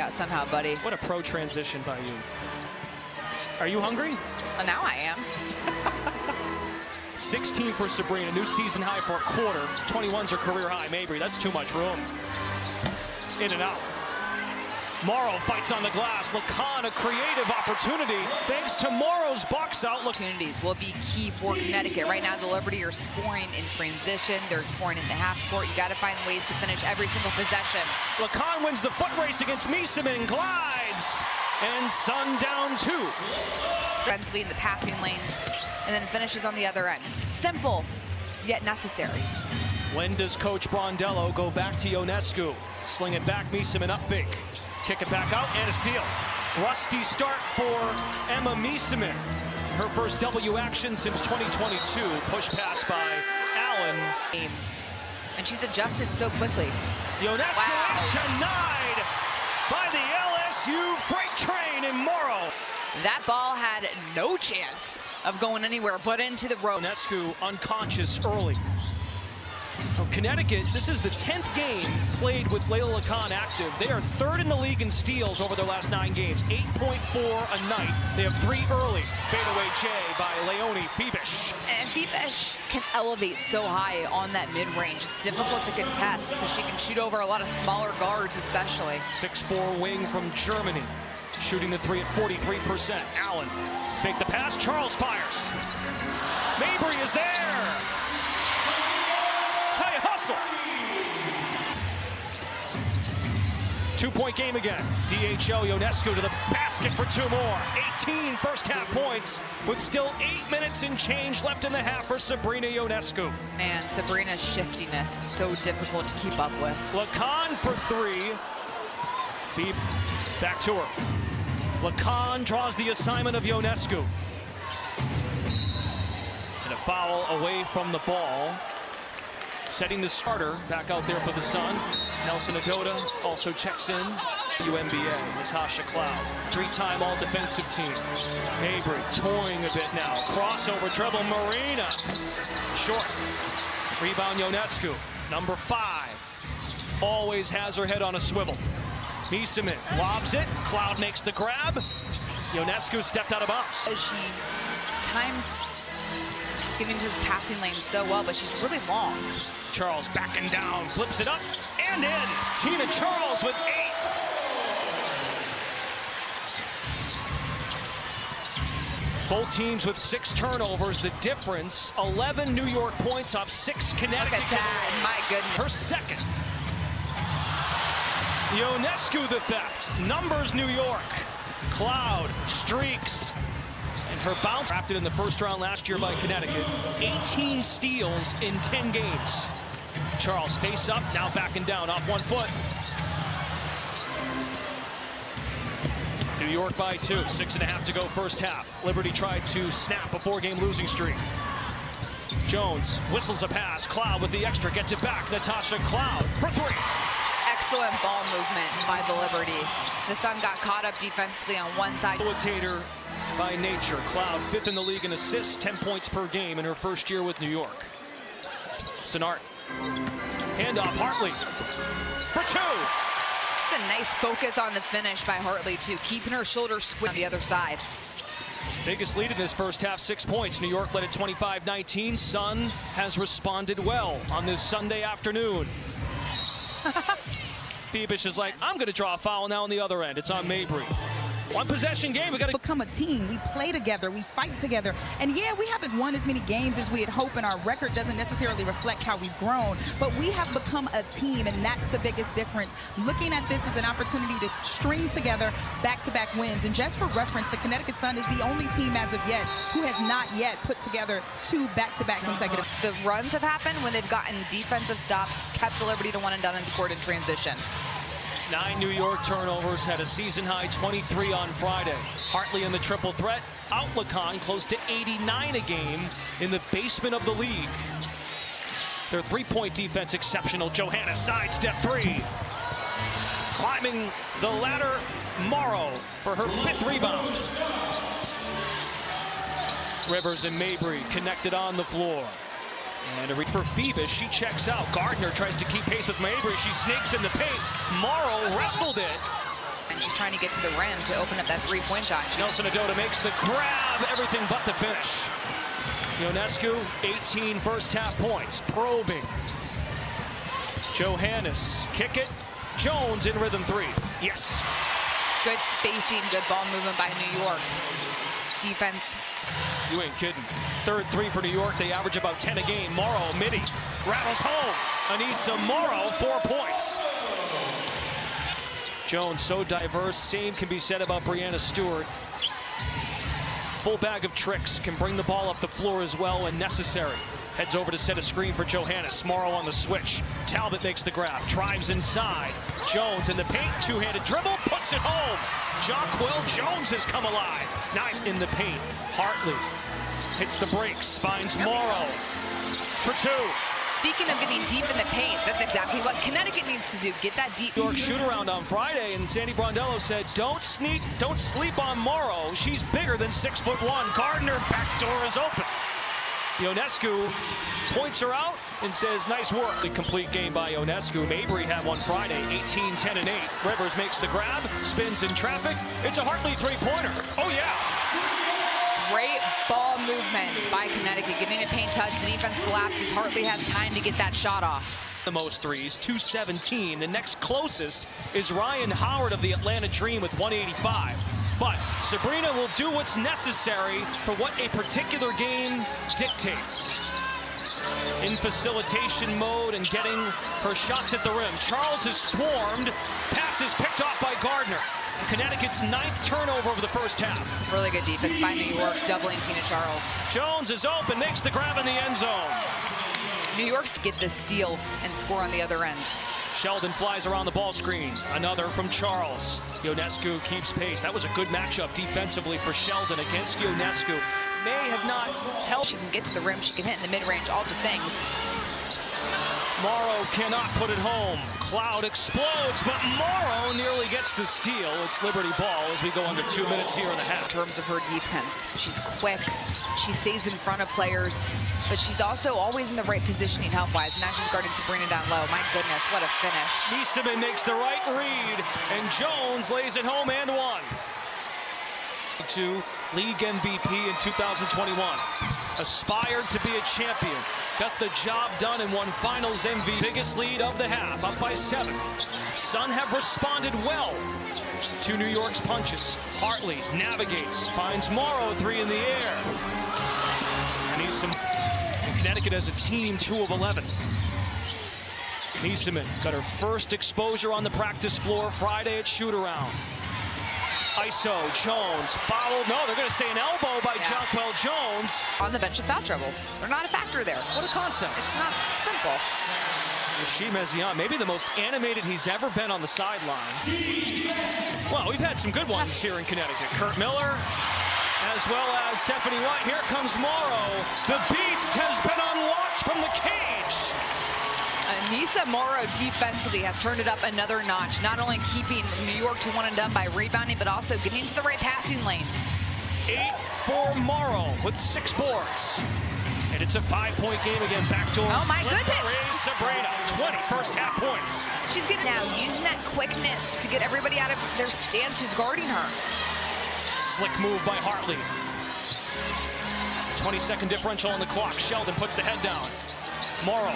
out somehow, buddy. What a pro transition by you. Are you hungry? Well, now I am. 16 for Sabrina, new season high for a quarter. 21's her career high. Mabry, that's too much room. In and out. Morrow fights on the glass. Lacan, a creative opportunity. Thanks to Morrow's box out. Opportunities will be key for Connecticut. Right now, the Liberty are scoring in transition. They're scoring in the half court. You got to find ways to finish every single possession. Lacan wins the foot race against Miesemann, glides, and Sun down 2. Defensively in the passing lanes, and then finishes on the other end. Simple, yet necessary. When does Coach Brondello go back to Ionescu? Sling it back, Miesemann up fake. Kick it back out, and a steal. Rusty start for Emma Miesemann. Her first W action since 2022. Push pass by Allen. And she's adjusted so quickly. Ionescu is denied by the LSU freight train in Morrow. That ball had no chance of going anywhere but into the road. Ionescu unconscious early. Oh, Connecticut, this is the 10th game played with Layla Lacan active. They are 3rd in the league in steals over their last 9 games, 8.4 a night. They have 3 early. Fadeaway J by Leonie Fibish. And Fibish can elevate so high on that mid-range. It's difficult to contest, so she can shoot over a lot of smaller guards especially. 6'4" wing from Germany. Shooting the 3 at 43%. Allen, fake the pass, Charles fires. Mabry is there. Tell you, hustle. 2-point game again. DHO Ionescu to the basket for 2 more. 18 first half points with still 8 minutes and change left in the half for Sabrina Ionescu. Man, Sabrina's shiftiness is so difficult to keep up with. Lacan for 3. Feeb back to her. Lacan draws the assignment of Ionescu. And a foul away from the ball. Setting the starter back out there for the Sun. Nelson Adota also checks in. WNBA, Natasha Cloud. 3-time all-defensive team. Mabry toying a bit now. Crossover dribble, Marina. Short. Rebound, Ionescu. Number 5. Always has her head on a swivel. Miesemann lobs it. Cloud makes the grab. Ionescu stepped out of bounds. She times getting into his passing lane so well, but she's really long. Charles backing down, flips it up, and in. Tina Charles with 8. Both teams with 6 turnovers. The difference, 11 New York points off 6 Connecticut. Look at that, my goodness. Her second. Ionescu the theft. Numbers New York. Cloud streaks. And her bounce drafted in the first round last year by Connecticut. 18 steals in 10 games. Charles face up, now backing down off 1 foot. New York by 2, 6.5 to go first half. Liberty tried to snap a 4-game losing streak. Jones whistles a pass. Cloud with the extra, gets it back. Natasha Cloud for 3. Excellent ball movement by the Liberty. The Sun got caught up defensively on one side. Facilitator by nature. Cloud 5th in the league in assists, 10 points per game in her first year with New York. It's an art. Handoff, Hartley for 2. It's a nice focus on the finish by Hartley too, keeping her shoulder squished on the other side. Biggest lead in this first half, 6 points. New York led at 25-19. Sun has responded well on this Sunday afternoon. Fibish is like, I'm going to draw a foul now on the other end. It's on Mabry. 1 possession game. We got to become a team. We play together. We fight together. And yeah, we haven't won as many games as we had hoped, and our record doesn't necessarily reflect how we've grown. But we have become a team, and that's the biggest difference. Looking at this as an opportunity to string together back-to-back wins. And just for reference, the Connecticut Sun is the only team as of yet who has not yet put together 2 back-to-back consecutive. The runs have happened when they've gotten defensive stops, kept the Liberty to 1 and done, and scored in transition. 9 New York turnovers, had a season-high 23 on Friday. Hartley in the triple threat. Out Lacan, close to 89 a game in the basement of the league. Their 3-point defense exceptional. Johanna sidestep 3. Climbing the ladder, Morrow for her 5th rebound. Rivers and Mabry connected on the floor. And a reach for Phoebus, she checks out. Gardner tries to keep pace with Mabry. She sneaks in the paint. Morrow wrestled it And she's trying to get to the rim to open up that three-point shot. Nelson-Adota makes the grab, everything but the finish. Ionescu, 18 first-half points, probing. Johannes, kick it. Jones in rhythm three. Yes. Good spacing, good ball movement by New York. Defense. You ain't kidding. Third three for New York. They average about 10 a game. Morrow, midi, rattles home. Anissa Morrow, 4 points. Jones, so diverse. Same can be said about Brianna Stewart. Full bag of tricks, can bring the ball up the floor as well when necessary. Heads over to set a screen for Johannes. Morrow on the switch. Talbot makes the grab, drives inside. Jones in the paint, two-handed dribble, puts it home. Jonquil Jones has come alive. Nice in the paint. Hartley hits the brakes, finds Morrow for two. Speaking of getting deep in the paint, that's exactly what Connecticut needs to do. Get that deep. New York shoot-around on Friday, and Sandy Brondello said, don't sleep on Morrow. She's bigger than 6'1". Gardner, back door is open. Ionescu points her out and says, nice work. The complete game by Ionescu. Mabry had one Friday, 18, 10, and 8. Rivers makes the grab, spins in traffic. It's a Hartley three-pointer. Oh, yeah. Great ball movement by Connecticut. Getting a paint touch, the defense collapses. Hartley has time to get that shot off. The most threes, 217. The next closest is Ryan Howard of the Atlanta Dream with 185. But Sabrina will do what's necessary for what a particular game dictates. In facilitation mode and getting her shots at the rim. Charles is swarmed. Pass is picked off by Gardner. Connecticut's 9th turnover of the first half. Really good defense by New York, doubling Tina Charles. Jones is open, makes the grab in the end zone. New York's get the steal and score on the other end. Sheldon flies around the ball screen. Another from Charles. Ionescu keeps pace. That was a good matchup defensively for Sheldon against Ionescu. May have not helped. She can get to the rim. She can hit in the mid-range, all the things. Morrow cannot put it home. Cloud explodes, but Morrow nearly gets the steal. It's Liberty ball as we go under 2 minutes here in the half. In terms of her defense, she's quick. She stays in front of players, but she's also always in the right positioning help-wise. Now she's guarding Sabrina down low. My goodness, what a finish. Nieseman makes the right read, and Jones lays it home and one. To league MVP in 2021. Aspired to be a champion. Got the job done and won finals MVP. Biggest lead of the half, up by 7. Sun have responded well to New York's punches. Hartley navigates, finds Morrow, 3 in the air. And Connecticut as a team, 2 of 11. Nieseman got her first exposure on the practice floor Friday at shoot-around. ISO, Jones, fouled. No, they're going to say an elbow by Jonquil Jones. On the bench in foul trouble. They're not a factor there. What a concept. It's not simple. Rashim Ezian, maybe the most animated he's ever been on the sideline. Well, we've had some good ones here in Connecticut. Kurt Miller, as well as Stephanie White. Here comes Morrow. The beast has been unlocked from the cage. Anissa Morrow defensively has turned it up another notch, not only keeping New York to one and done by rebounding, but also getting into the right passing lane. 8 for Morrow with 6 boards. And it's a 5-point game again. Backdoor. Oh my goodness. Sabrina, 20 first half points. She's getting now using that quickness to get everybody out of their stance who's guarding her. Slick move by Hartley. 20-second differential on the clock. Sheldon puts the head down. Morrow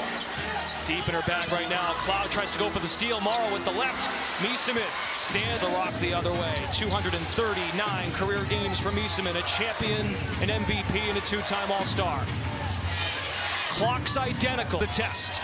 deep in her bag right now. Cloud tries to go for the steal. Morrow with the left. Nieseman stand the rock the other way. 239 career games for Nieseman, a champion, an MVP, and a 2-time All-Star. Clock's identical. The test.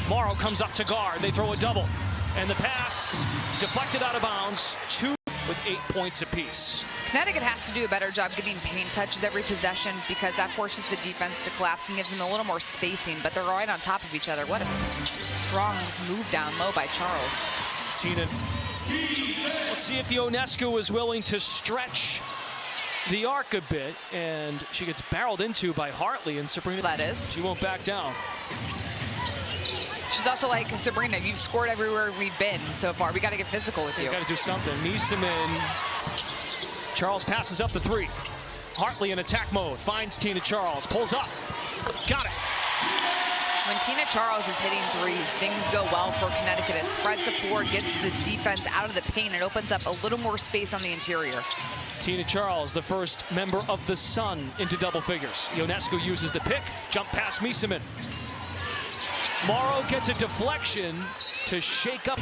Morrow comes up to guard. They throw a double. And the pass deflected out of bounds. 2 with 8 points apiece. Connecticut has to do a better job getting paint touches every possession because that forces the defense to collapse and gives them a little more spacing, but they're right on top of each other. What a strong move down low by Charles. Tina, let's see if Ionescu is willing to stretch the arc a bit, and she gets barreled into by Hartley, and Sabrina, that is. She won't back down. She's also like, Sabrina, you've scored everywhere we've been so far. We got to get physical with you. Got to do something. Nieseman. Charles passes up the 3. Hartley in attack mode. Finds Tina Charles. Pulls up. Got it. When Tina Charles is hitting threes, things go well for Connecticut. It spreads the floor, gets the defense out of the paint, and opens up a little more space on the interior. Tina Charles, the first member of the Sun into double figures. Ionescu uses the pick, jump past Miesemann. Morrow gets a deflection to shake up.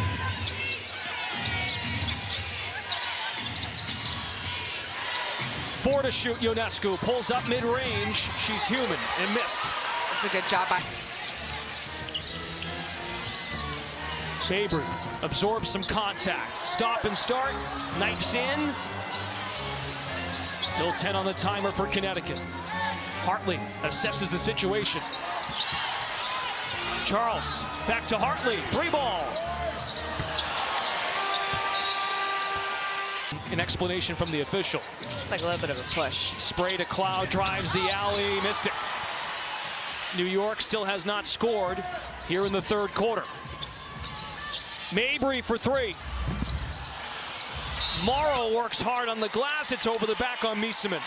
Four to shoot, Ionescu pulls up mid-range. She's human and missed. That's a good job by Mabry absorbs some contact. Stop and start, knifes in. Still 10 on the timer for Connecticut. Hartley assesses the situation. Charles, back to Hartley, 3-ball. An explanation from the official. like a little bit of a push. Spray to Cloud, drives the alley, missed it. New York still has not scored here in the third quarter. Mabry for three. Morrow works hard on the glass. It's over the back on Miesemann.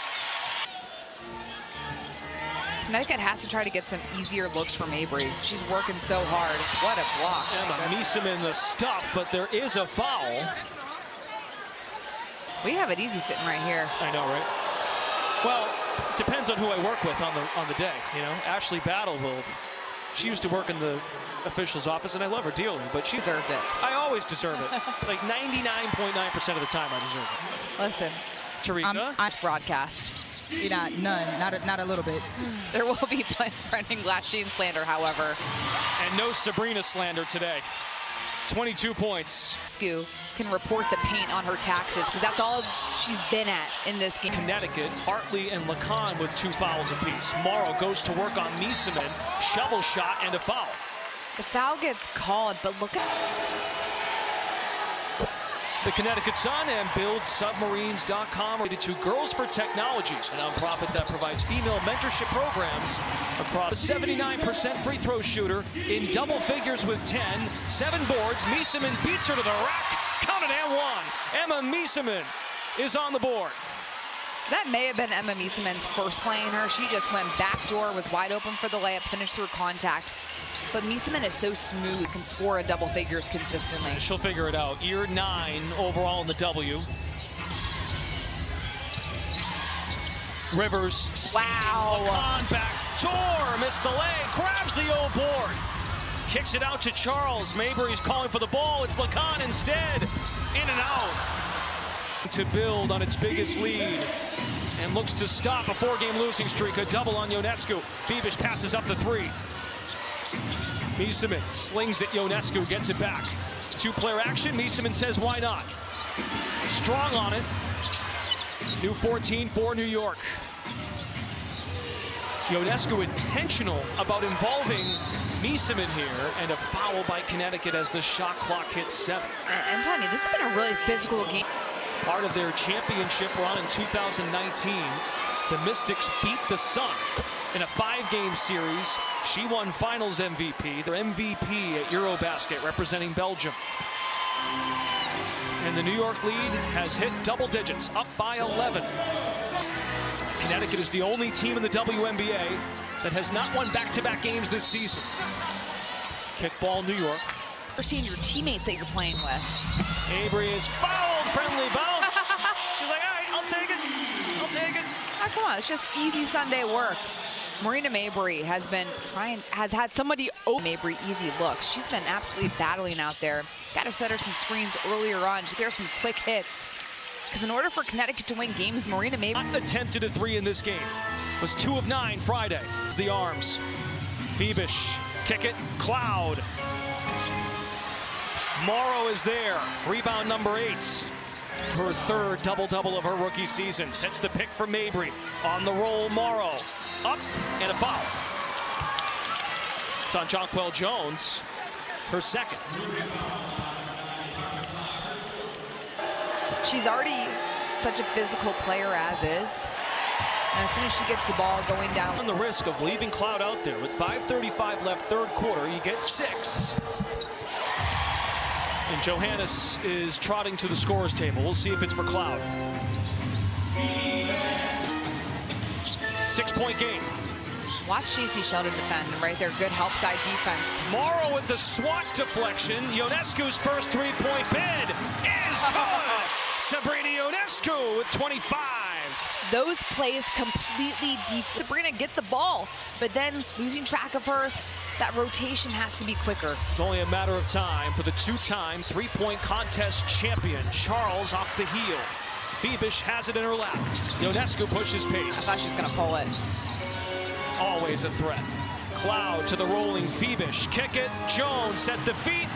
Connecticut has to try to get some easier looks from Mabry. She's working so hard. What a block. Emma Miesemann the stuff, but there is a foul. We have it easy sitting right here. I know, right? Well, it depends on who I work with on the day, you know. Ashley Battle she used to work in the official's office, and I love her dearly, but she Deserved it. I always deserve it. Like 99.9% of the time I deserve it. Listen, Tarika? I'm broadcast. None, not a little bit. There will be Brendan Glasheen slander, however. And no Sabrina slander today. 22 points. Scu can report the paint on her taxes because that's all she's been at in this game. Connecticut, Hartley and Lacan with 2 fouls apiece. Morrow goes to work on Miesemann, shovel shot and a foul. The foul gets called, but look at The Connecticut Sun and BuildSubmarines.com related to Girls for Technology, a nonprofit that provides female mentorship programs across. A 79% free throw shooter in double figures with 10, 7 boards. Miesemann beats her to the rack. Counted and one. Emma Miesemann is on the board. that may have been Emma Miesemann's first play in her. She just went backdoor, was wide open for the layup, finished through contact. But Miesemann is so smooth, can score a double figures consistently. She'll figure it out. Year 9 overall in the W. Rivers. Wow. On back. Tor missed the leg. Grabs the O board. Kicks it out to Charles. Mabry's calling for the ball. It's Lacan instead. In and out. To build on its biggest lead. And looks to stop a 4-game losing streak. A double on Ionescu. Phoebish passes up the 3. Miesemann slings it. Ionescu gets it back. 2-player action. Miesemann says, why not? Strong on it. New 14 for New York. Ionescu intentional about involving Miesemann here, and a foul by Connecticut as the shot clock hits 7. And Tanya, this has been a really physical game. Part of their championship run in 2019, the Mystics beat the Sun in a 5-game series. She won Finals MVP, their MVP at Eurobasket, representing Belgium. And the New York lead has hit double digits, up by 11. Connecticut is the only team in the WNBA that has not won back-to-back games this season. Kickball, New York. You're seeing your teammates that you're playing with. Avery is fouled, friendly bounce. She's like, all right, I'll take it. I'll take it. Oh, come on, it's just easy Sunday work. Marina Mabry has had somebody open Mabry easy looks. She's been absolutely battling out there. Got to set her some screens earlier on. Just get her some quick hits. Because in order for Connecticut to win games, Marina Mabry attempted a 3 in this game. Was 2 of 9 Friday. The arms. Phoebish, kick it, Cloud. Morrow is there. Rebound number 8. Her 3rd double-double of her rookie season. Sets the pick for Mabry. On the roll, Morrow. Up, and a foul. It's on Jonquel Jones, her 2nd. She's already such a physical player as is. And as soon as she gets the ball going down. On the risk of leaving Cloud out there with 5:35 left, 3rd quarter, you get 6. And Johannes is trotting to the scorer's table. We'll see if it's for Cloud. 6-point game. Watch J.C. Sheldon defend. Right there, good help side defense. Morrow with the SWAT deflection. Ionescu's first three-point bid is good. Sabrina Ionescu with 25. Those plays completely Sabrina get the ball, but then losing track of her, that rotation has to be quicker. It's only a matter of time for the two-time three-point contest champion, Charles, off the heel. Phoebish has it in her lap. Ionescu pushes pace. I thought she was going to pull it. Always a threat. Cloud to the rolling Phoebish. Kick it. Jones at the feet.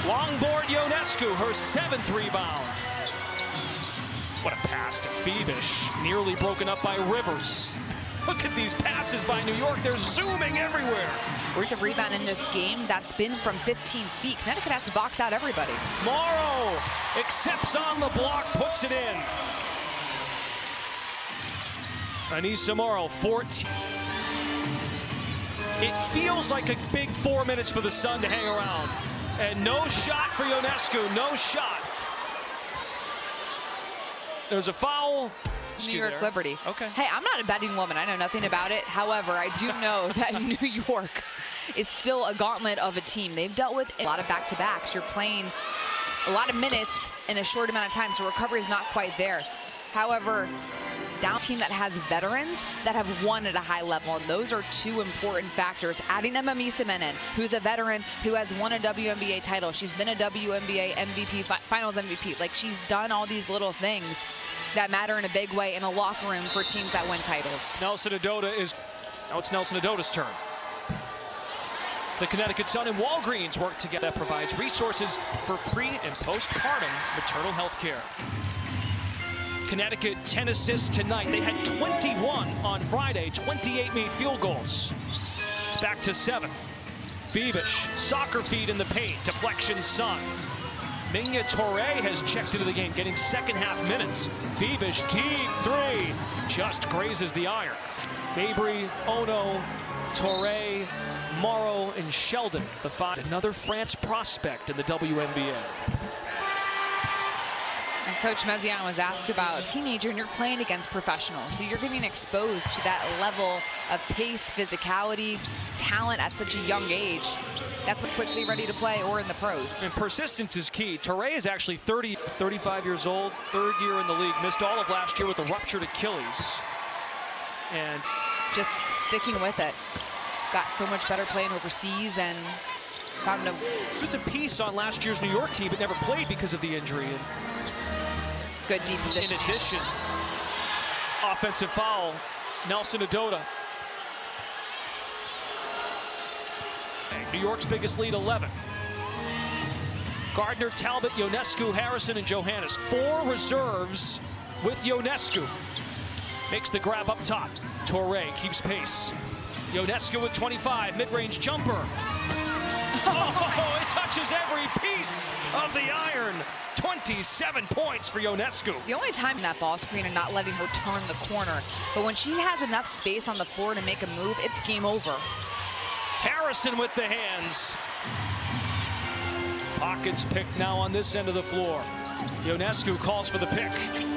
Long board Ionescu, her 7th rebound. What a pass to Phoebish. Nearly broken up by Rivers. Look at these passes by New York. They're zooming everywhere. It's a rebound in this game that's been from 15 feet. Connecticut has to box out everybody. Morrow accepts on the block, puts it in. Anissa Morrow, 14. It feels like a big 4 minutes for the Sun to hang around. And no shot for Ionescu, no shot. There's a foul. New York Liberty. Okay. Hey, I'm not a betting woman. I know nothing about it. However, I do know that New York is still a gauntlet of a team. They've dealt with a lot of back-to-backs. You're playing a lot of minutes in a short amount of time, so recovery is not quite there. However, down team that has veterans that have won at a high level, and those are two important factors. Adding Emma Miesemann, who's a veteran who has won a WNBA title. She's been a WNBA MVP, Finals MVP. Like, she's done all these little things that matter in a big way in a locker room for teams that win titles. Nelson Adota is, now it's Nelson Adota's turn. The Connecticut Sun and Walgreens work together that provides resources for pre and postpartum maternal health care. Connecticut 10 assists tonight. They had 21 on Friday, 28 made field goals. It's back to 7. Phoebish, soccer feed in the paint, deflection Sun. Minya Torre has checked into the game, getting second half minutes. Phoebish, deep three, just grazes the iron. Mabry, Ono, Torre, Morrow, and Sheldon, the 5. Another France prospect in the WNBA. And Coach Mezian was asked about teenager, and you're playing against professionals. So you're getting exposed to that level of pace, physicality, talent at such a young age. That's what quickly ready to play or in the pros. And persistence is key. Torre is actually 35 years old, 3rd year in the league. Missed all of last year with a ruptured Achilles. And just sticking with it. Got so much better playing overseas and found a... It was a piece on last year's New York team, but never played because of the injury. And good deep position. in addition, offensive foul, Nelson Adota. New York's biggest lead, 11. Gardner, Talbot, Ionescu, Harrison, and Johannes. 4 reserves with Ionescu. Makes the grab up top. Torre keeps pace. Ionescu with 25, mid-range jumper. Oh, it touches every piece of the iron. 27 points for Ionescu. The only time in that ball screen and not letting her turn the corner. But when she has enough space on the floor to make a move, it's game over. Harrison with the hands. Pockets picked now on this end of the floor. Ionescu calls for the pick.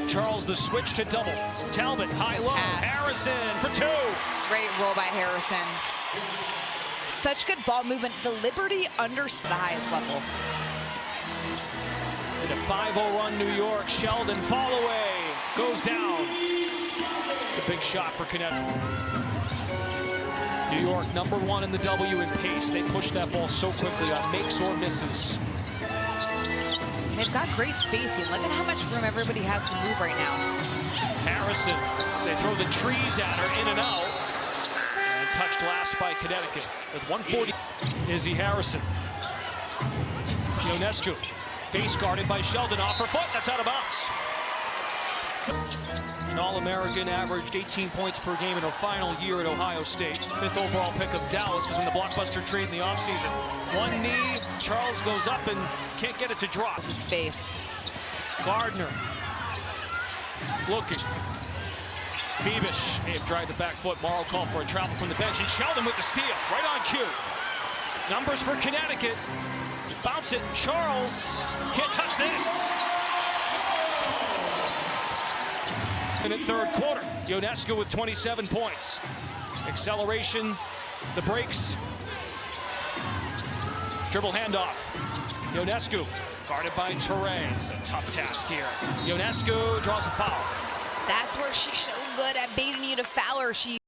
Charles the switch to double. Talbot high low. Harrison for 2. Great roll by Harrison. Such good ball movement. The Liberty under the highest level. In a 5-0 run, New York. Sheldon fall away. Goes down. It's a big shot for Connecticut. New York #1 in the W in pace. They push that ball so quickly on makes or misses. They've got great spacing. Look at how much room everybody has to move right now. Harrison, they throw the trees at her, in and out. And touched last by Connecticut with 140. Izzy Harrison. Ionescu, face guarded by Sheldon, off her foot, that's out of bounds. An All-American, averaged 18 points per game in her final year at Ohio State. 5th overall pick of Dallas, was in the blockbuster trade in the offseason. One knee, Charles goes up and can't get it to drop. The space. Gardner looking. Phoebish may have dried the back foot. Morrow called for a travel from the bench, and Sheldon with the steal, right on cue. Numbers for Connecticut. Bounce it, Charles can't touch this. In the 3rd quarter, Ionescu with 27 points. Acceleration, the breaks. Dribble handoff. Ionescu guarded by Touré. It's a tough task here. Ionescu draws a foul. That's where she's so good at baiting you to foul her. She